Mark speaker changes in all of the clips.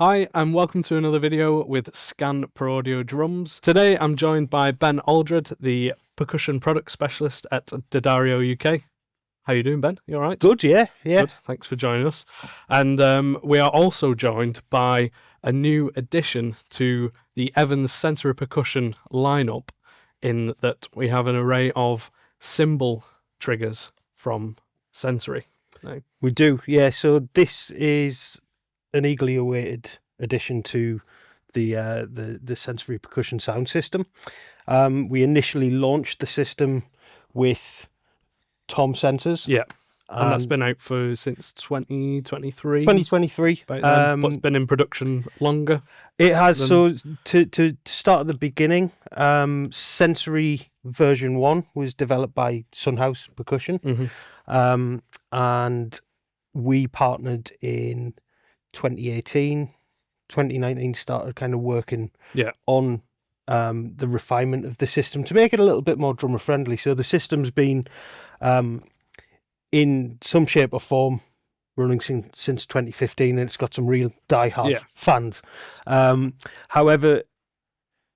Speaker 1: Hi and welcome to another video with Scan Pro Audio Drums. Today I'm joined by Ben Aldred, the Percussion Product Specialist at D'Addario UK. How you doing, Ben? You all right?
Speaker 2: Good, yeah.
Speaker 1: Good, thanks for joining us. And we are also joined by a new addition to the Evans Sensory Percussion lineup, in that we have an array of cymbal triggers from Sensory.
Speaker 2: We do, yeah. So this is an eagerly awaited addition to the Sensory Percussion sound system. We initially launched the system with Tom sensors.
Speaker 1: Yeah, and that's been out since 2023.
Speaker 2: 2023.
Speaker 1: But it's been in production longer.
Speaker 2: It has. So to start at the beginning, Sensory version 1 was developed by Sunhouse Percussion, and we partnered in 2018. 2019 started kind of working on the refinement of the system to make it a little bit more drummer friendly. So the system's been in some shape or form running since 2015, and it's got some real die-hard fans. However,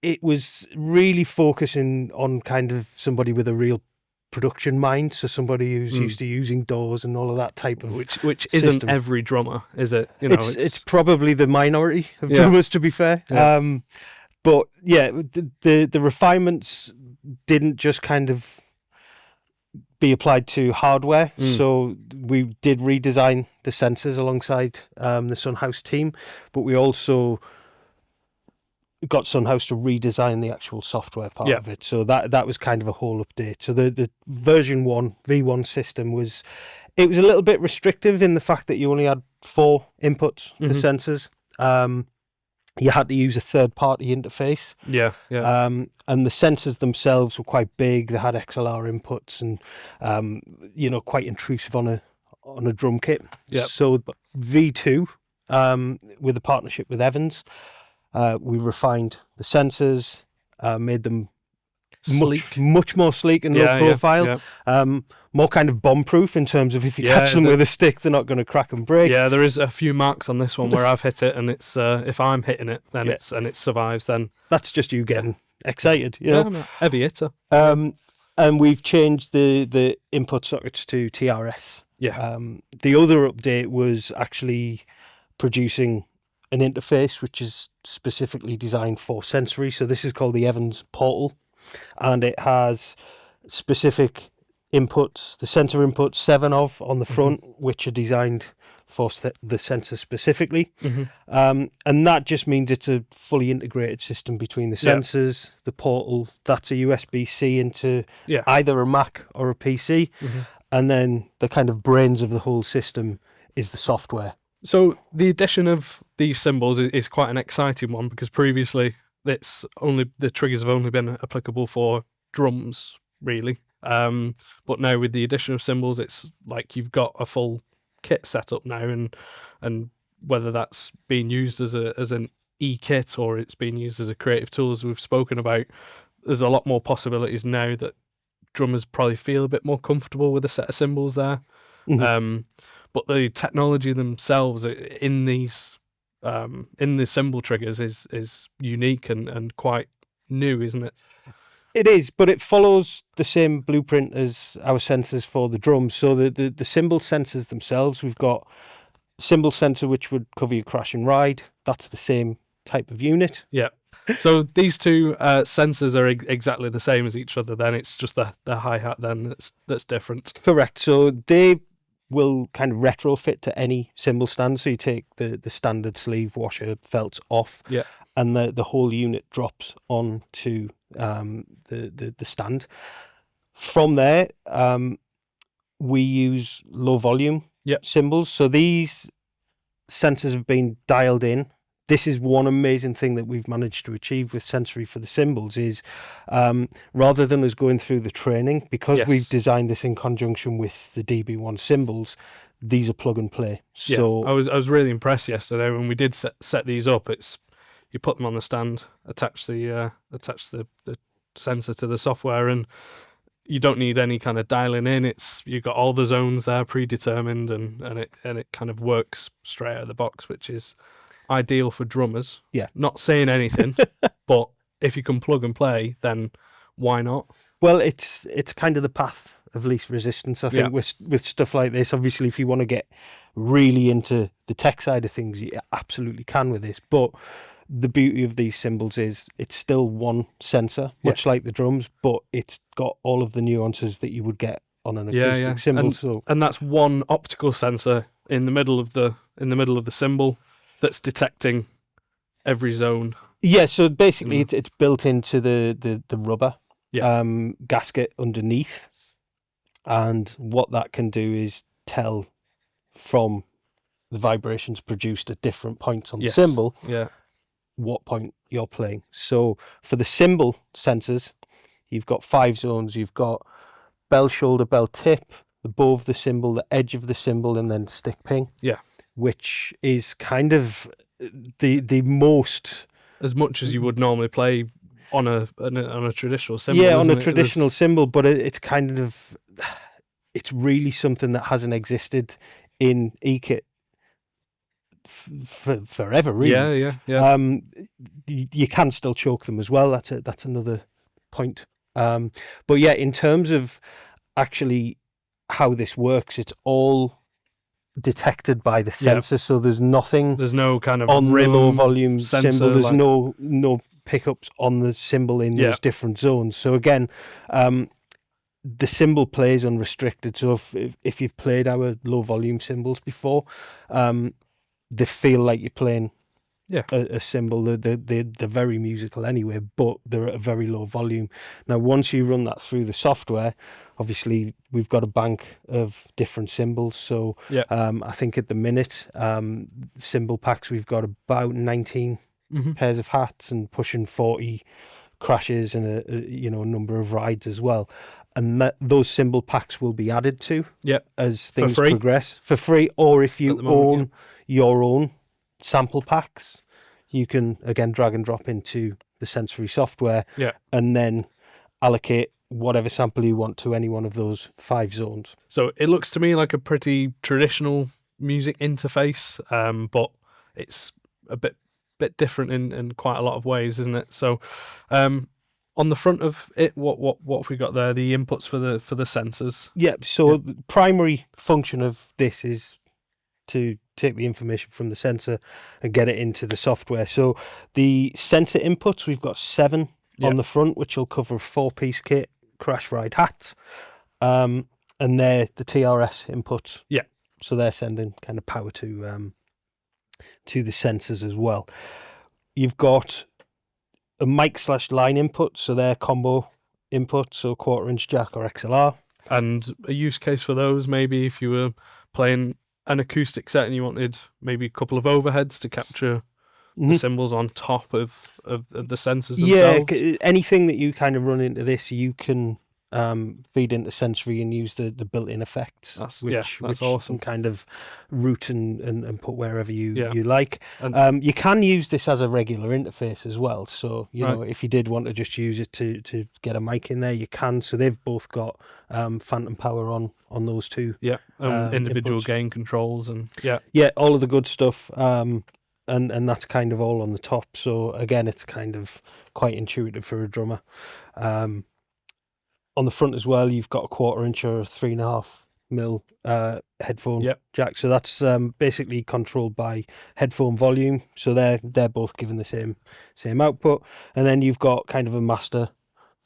Speaker 2: it was really focusing on kind of somebody with a real production mind, so somebody who's used to using DAWs and all of that type of
Speaker 1: which isn't every drummer, is it? You know,
Speaker 2: it's probably the minority of drummers, to be fair. But yeah, the refinements didn't just kind of be applied to hardware. So we did redesign the sensors alongside the Sunhouse team, but we also got Sunhouse to redesign the actual software part of it. So that was kind of a whole update. So the version 1 V1 system was a little bit restrictive in the fact that you only had 4 inputs for sensors. You had to use a third-party interface. And the sensors themselves were quite big. They had XLR inputs and quite intrusive on a drum kit. So V2, with a partnership with Evans, we refined the sensors, made them much more sleek and low profile, more kind of bomb-proof in terms of if you catch them with a stick, they're not going to crack and break.
Speaker 1: Yeah, there is a few marks on this one where I've hit it, and it's if I'm hitting it, then it survives. Then
Speaker 2: that's just you getting excited, you know.
Speaker 1: I'm a heavy hitter.
Speaker 2: And we've changed the input sockets to TRS. The other update was actually producing an interface which is specifically designed for Sensory. So this is called the Evans Portal, and it has specific inputs, the sensor inputs, 7 of on the front, which are designed for the sensor specifically. And that just means it's a fully integrated system between the sensors, the portal, that's a USB-C into either a Mac or a PC, and then the kind of brains of the whole system is the software.
Speaker 1: So the addition of these cymbals is quite an exciting one, because previously the triggers have only been applicable for drums, really. But now with the addition of cymbals, it's like you've got a full kit set up now, and whether that's being used as an e-kit or it's being used as a creative tool, as we've spoken about, there's a lot more possibilities now that drummers probably feel a bit more comfortable with a set of cymbals there. But the technology themselves in these in the cymbal triggers is unique and quite new, isn't it?
Speaker 2: It is, but it follows the same blueprint as our sensors for the drums. So the cymbal sensors themselves, we've got cymbal sensor which would cover your crash and ride. That's the same type of unit.
Speaker 1: Yeah. So these two sensors are exactly the same as each other. Then it's just the hi-hat then that's different.
Speaker 2: Correct. So they will kind of retrofit to any cymbal stand. So you take the standard sleeve washer felts off, and the whole unit drops onto the stand. From there, we use low volume cymbals. So these sensors have been dialed in. This is one amazing thing that we've managed to achieve with Sensory for the cymbals is rather than us going through the training, because we've designed this in conjunction with the DB1 cymbals, these are plug and play. So
Speaker 1: I was really impressed yesterday when we did set these up. It's you put them on the stand, attach the sensor to the software, and you don't need any kind of dialing in. You've got all the zones there predetermined, and it kind of works straight out of the box, which is ideal for drummers.
Speaker 2: Yeah.
Speaker 1: Not saying anything, but if you can plug and play, then why not?
Speaker 2: Well, it's kind of the path of least resistance, I think,
Speaker 1: Yeah.
Speaker 2: with stuff like this. Obviously, if you want to get really into the tech side of things, you absolutely can with this. But the beauty of these cymbals is it's still one sensor, much like the drums, but it's got all of the nuances that you would get on an acoustic cymbal.
Speaker 1: And that's one optical sensor in the middle of the cymbal that's detecting every zone.
Speaker 2: Yeah, so basically it's built into the rubber gasket underneath, and what that can do is tell from the vibrations produced at different points on the cymbal what point you're playing. So for the cymbal sensors, you've got 5 zones. You've got bell, shoulder, bell, tip, the bow of the cymbal, the edge of the cymbal, and then stick ping.
Speaker 1: Yeah,
Speaker 2: which is kind of the most,
Speaker 1: as much as you would normally play on a traditional cymbal.
Speaker 2: Yeah, on a traditional cymbal, but it's kind of, it's really something that hasn't existed in e-kit for forever, really.
Speaker 1: Yeah.
Speaker 2: You can still choke them as well. That's another point. But yeah, in terms of actually how this works, it's all detected by the sensor, so there's no kind of on the low volume cymbal. There's no pickups on the cymbal in those different zones. So again, the cymbal plays unrestricted. So if you've played our low volume cymbals before, they feel like you're playing a cymbal. They're very musical anyway, but they're at a very low volume. Now, once you run that through the software, obviously we've got a bank of different cymbals. So I think at the minute, cymbal packs, we've got about 19 pairs of hats and pushing 40 crashes and a number of rides as well. And those cymbal packs will be added to as things progress for free, or if you own your own sample packs, you can again drag and drop into the sensory software and then allocate whatever sample you want to any one of those 5 zones.
Speaker 1: So it looks to me like a pretty traditional music interface, but it's a bit different in quite a lot of ways, isn't it? So on the front of it, what have we got there? The inputs for the sensors.
Speaker 2: So the primary function of this is to take the information from the sensor and get it into the software. So the sensor inputs, we've got 7 on the front, which will cover a 4-piece kit, crash, ride, hats, and they're the TRS inputs. So they're sending kind of power to the sensors as well. You've got a mic/line input, so they're combo inputs, so 1/4-inch jack or XLR.
Speaker 1: And a use case for those, maybe if you were playing an acoustic set and you wanted maybe a couple of overheads to capture the cymbals on top of the sensors themselves.
Speaker 2: Yeah, anything that you kind of run into this, you can feed into sensory and use the built-in effects, which awesome. Kind of route and put wherever you like. And you can use this as a regular interface as well. So know, if you did want to just use it to get a mic in there, you can. So they've both got phantom power on those two.
Speaker 1: Individual
Speaker 2: inputs.
Speaker 1: Gain controls and
Speaker 2: all of the good stuff. And that's kind of all on the top. So again, it's kind of quite intuitive for a drummer. On the front as well, you've got a 1/4-inch or 3.5mm headphone jack. So that's basically controlled by headphone volume. So they're both given the same output. And then you've got kind of a master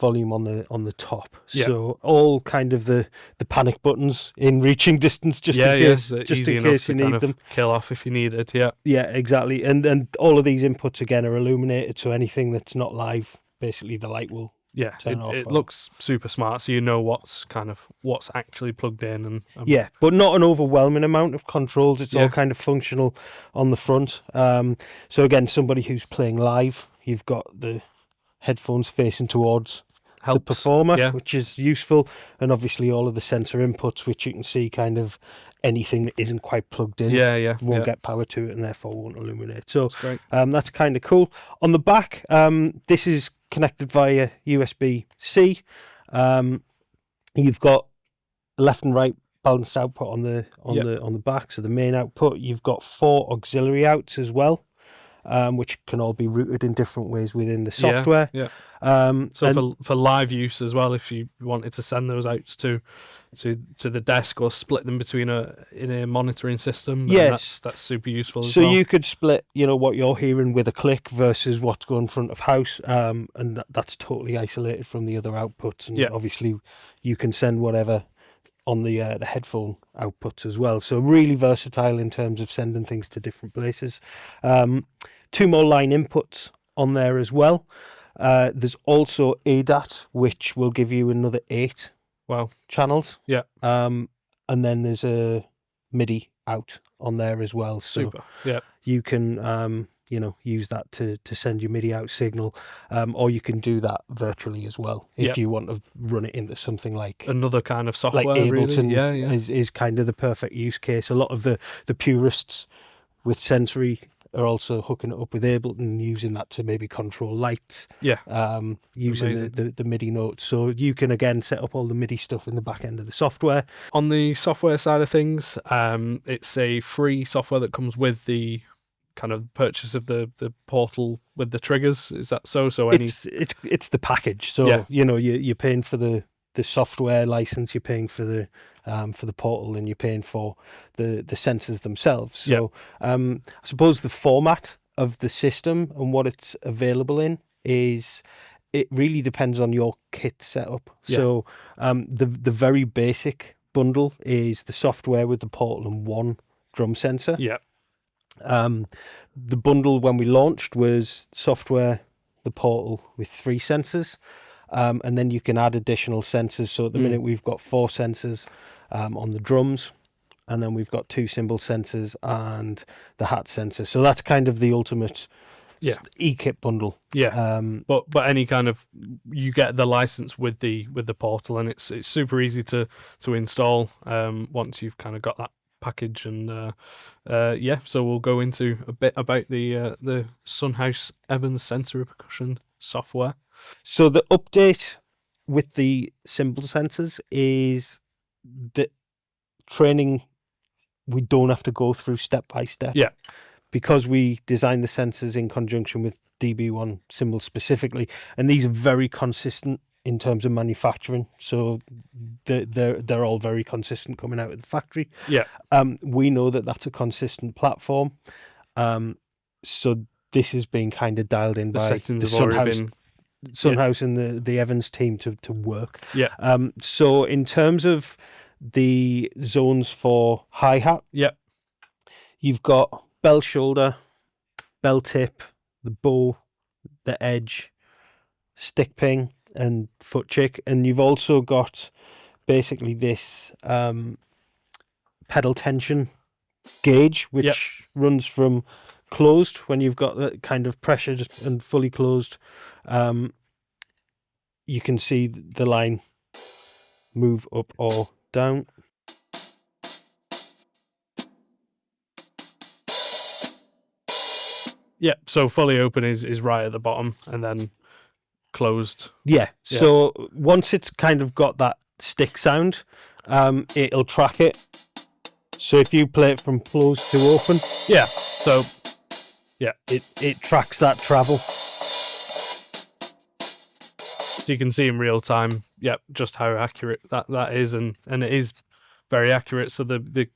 Speaker 2: volume on the top. So all kind of the panic buttons in reaching distance, just in case you need them.
Speaker 1: Kill off if you need it.
Speaker 2: Yeah, exactly. And all of these inputs again are illuminated. So anything that's not live, basically the light will.
Speaker 1: It looks super smart, so you know what's actually plugged in, and
Speaker 2: but not an overwhelming amount of controls. It's all kind of functional on the front. So again, somebody who's playing live, you've got the headphones facing towards the performer, which is useful, and obviously all of the sensor inputs, which you can see kind of anything that isn't quite plugged in won't get power to it and therefore won't illuminate. So that's kind of cool. On the back, this is connected via USB-C. You've got left and right balanced output on the back, so the main output. You've got 4 auxiliary outs as well. which can all be routed in different ways within the software.
Speaker 1: Yeah.
Speaker 2: So
Speaker 1: for live use as well, if you wanted to send those out to the desk or split them between in a monitoring system,
Speaker 2: yes,
Speaker 1: that's super useful as
Speaker 2: so
Speaker 1: well.
Speaker 2: you could split, what you're hearing with a click versus what's going front of house, and that's totally isolated from the other outputs. And obviously, you can send whatever on the headphone outputs as well. So really versatile in terms of sending things to different places. 2 more line inputs on there as well. There's also ADAT, which will give you another 8 channels.
Speaker 1: Yeah.
Speaker 2: And then there's a MIDI out on there as well. So
Speaker 1: super. Yeah.
Speaker 2: You can use that to send your MIDI out signal, or you can do that virtually as well if you want to run it into something like
Speaker 1: another kind of software.
Speaker 2: Like Ableton
Speaker 1: really.
Speaker 2: is kind of the perfect use case. A lot of the purists with Sensory are also hooking it up with Ableton and using that to maybe control lights. Using the MIDI notes. So you can again set up all the MIDI stuff in the back end of the software.
Speaker 1: On the software side of things, it's a free software that comes with the kind of purchase of the portal with the triggers. Is that so? So
Speaker 2: it's the package. So you're paying for the software license, you're paying for the portal, and you're paying for the sensors themselves. So I suppose the format of the system and what it's available in it really depends on your kit setup. So the very basic bundle is the software with the portal and 1 drum sensor. The bundle when we launched was software, the portal with 3 sensors, and then you can add additional sensors. So at the minute we've got 4 sensors on the drums, and then we've got 2 cymbal sensors and the hat sensor. So that's kind of the ultimate e-kit bundle.
Speaker 1: But any kind of, you get the license with the portal, and it's super easy to install once you've kind of got that package. And so we'll go into a bit about the Sunhouse Evans Sensory Percussion software.
Speaker 2: So the update with the cymbal sensors is that training we don't have to go through step by step. Because we designed the sensors in conjunction with DB1 cymbals specifically, and these are very consistent in terms of manufacturing, so they're all very consistent coming out of the factory. We know that that's a consistent platform, so this has been kind of dialed in by the Sunhouse and the Evans team to work. So in terms of the zones for hi-hat, you've got bell shoulder, bell tip, the bow, the edge, stick ping, and foot chick, and you've also got basically this pedal tension gauge, which runs from closed when you've got that kind of pressure and fully closed. You can see the line move up or down.
Speaker 1: So fully open is right at the bottom, and then closed.
Speaker 2: So once it's kind of got that stick sound, it'll track it. So if you play it from closed to open, it tracks that travel.
Speaker 1: So you can see in real time, just how accurate that is, and it is very accurate. So the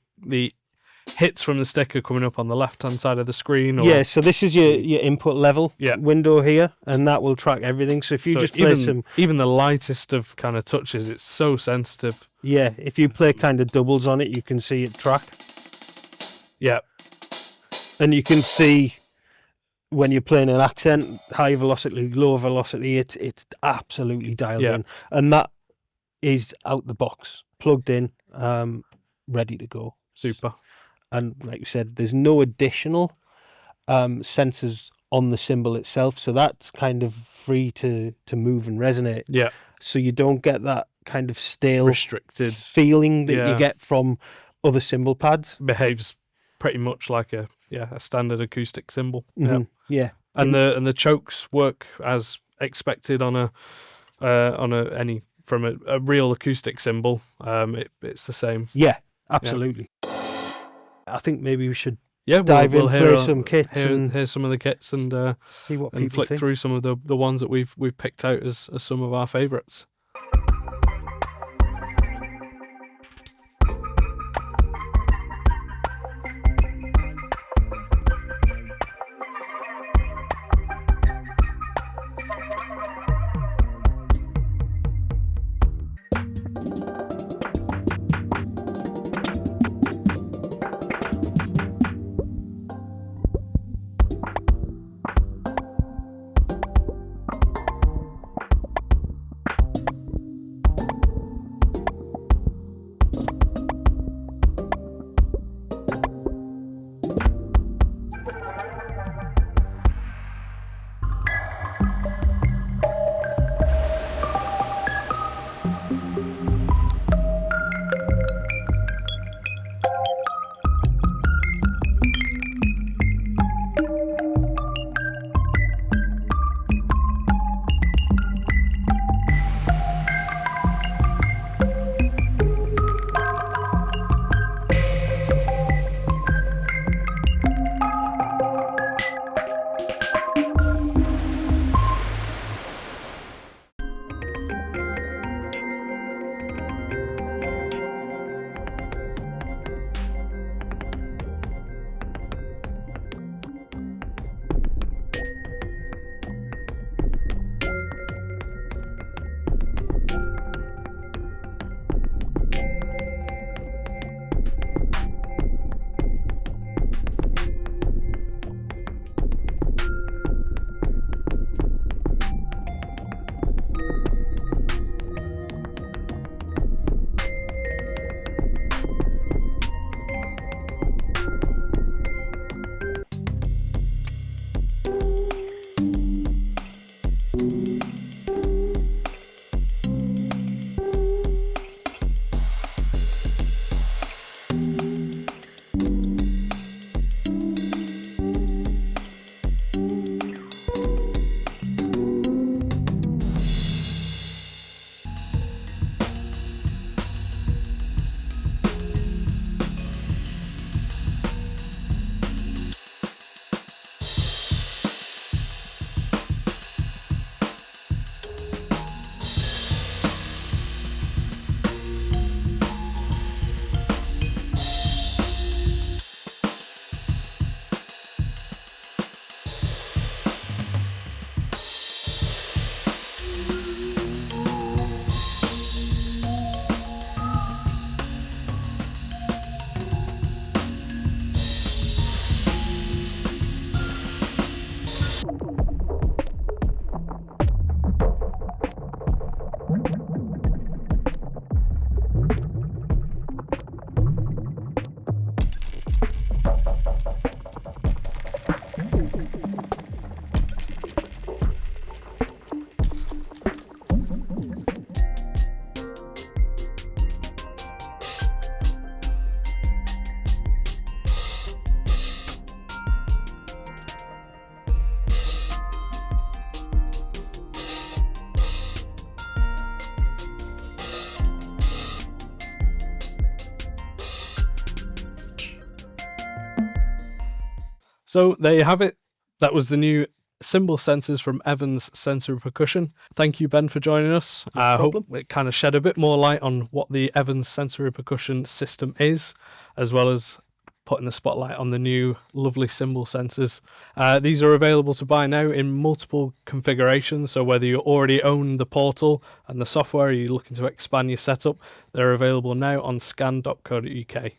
Speaker 1: hits from the stick are coming up on the left-hand side of the screen.
Speaker 2: So this is your input level window here, and that will track everything. So if you just play
Speaker 1: even the lightest of kind of touches, it's so sensitive.
Speaker 2: If you play kind of doubles on it, you can see it track. And you can see when you're playing an accent, high velocity, low velocity, it's absolutely dialed in, and that is out the box, plugged in, ready to go.
Speaker 1: Super.
Speaker 2: And like you said, there's no additional sensors on the cymbal itself, so that's kind of free to move and resonate. So you don't get that kind of stale,
Speaker 1: restricted
Speaker 2: feeling that you get from other cymbal pads.
Speaker 1: Behaves pretty much like a standard acoustic cymbal.
Speaker 2: And
Speaker 1: the chokes work as expected on a real acoustic cymbal. It's the same.
Speaker 2: Absolutely. I think maybe we should
Speaker 1: yeah,
Speaker 2: dive
Speaker 1: we'll
Speaker 2: in,
Speaker 1: hear
Speaker 2: play some kits, and
Speaker 1: hear some of the kits, and
Speaker 2: see what
Speaker 1: and
Speaker 2: people
Speaker 1: flick
Speaker 2: think.
Speaker 1: through some of the ones that we've picked out as some of our favourites. So there you have it. That was the new Cymbal Sensors from Evans Sensory Percussion. Thank you, Ben, for joining us. I hope it kind of shed a bit more light on what the Evans Sensory Percussion system is, as well as putting the spotlight on the new lovely Cymbal Sensors. These are available to buy now in multiple configurations, so whether you already own the portal and the software, or you're looking to expand your setup, they're available now on scan.co.uk.